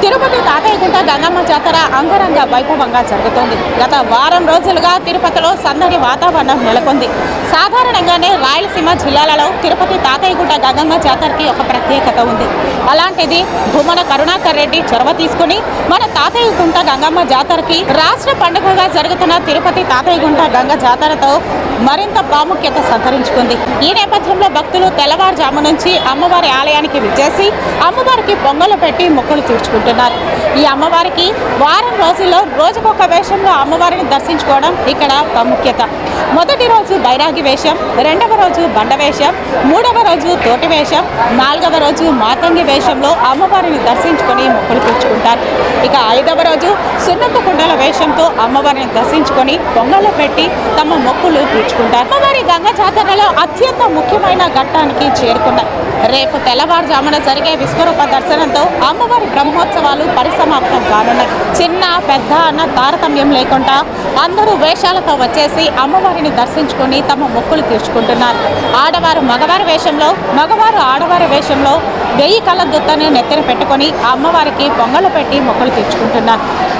తిరుపతి తాతయ్యగుంట గంగమ్మ జాతర అంగరంగ వైభవంగా జరుగుతోంది. గత వారం రోజులుగా తిరుపతిలో సందడి వాతావరణం నెలకొంది. సాధారణంగానే రాయలసీమ జిల్లాలలో తిరుపతి తాతయ్యగుంట గంగమ్మ జాతరకి ఒక ప్రత్యేకత ఉంది. అలాంటిది భూమన కరుణాకర్ రెడ్డి చొరవ తీసుకుని మన తాతయ్యగుంట గంగమ్మ జాతరకి రాష్ట్ర పండుగగా జరుగుతున్న తిరుపతి తాతయ్యగుంట గంగ జాతరతో మరింత ప్రాముఖ్యత సంతరించుకుంది. ఈ నేపథ్యంలో భక్తులు తెల్లవారుజాము నుంచి అమ్మవారి ఆలయానికి విచ్చేసి అమ్మవారికి పొంగలు పెట్టి మొక్కులు తీర్చుకుంటున్నారు. ఈ అమ్మవారికి వారం రోజుల్లో రోజుకొక వేషంలో అమ్మవారిని దర్శించుకోవడం ఇక్కడ ప్రాముఖ్యత. మొదటి రోజు బైరాగి వేషం, రెండవ రోజు బండ వేషం, మూడవ రోజు తోటి వేషం, నాలుగవ రోజు మాతంగి వేషంలో అమ్మవారిని దర్శించుకొని మొక్కులు తీర్చుకుంటారు. ఇక ఐదవ రోజు సున్నపు కుండల వేషంతో అమ్మవారిని దర్శించుకొని పొంగలు పెట్టి తమ మొక్కులు తీర్చుకుంటారు. అమ్మవారి గంగ జాతరలో అత్యంత ముఖ్యమైన ఘట్టానికి చేరుకున్నాయి. రేపు తెల్లవారుజామున జరిగే విశ్వరూప దర్శనంతో అమ్మవారి బ్రహ్మోత్సవాలు పరిసమాప్తం కానున్నాయి. చిన్న పెద్ద అన్న తారతమ్యం లేకుండా అందరూ వేషాలతో వచ్చేసి అమ్మవారిని దర్శించుకొని తమ మొక్కులు తీర్చుకుంటున్నారు. ఆడవారు మగవారి వేషంలో, మగవారు ఆడవారి వేషంలో 1000 కళ్ళ దుత్తని నెత్తిన పెట్టుకొని అమ్మవారికి పొంగలు పెట్టి మొక్కులు తీర్చుకుంటున్నారు.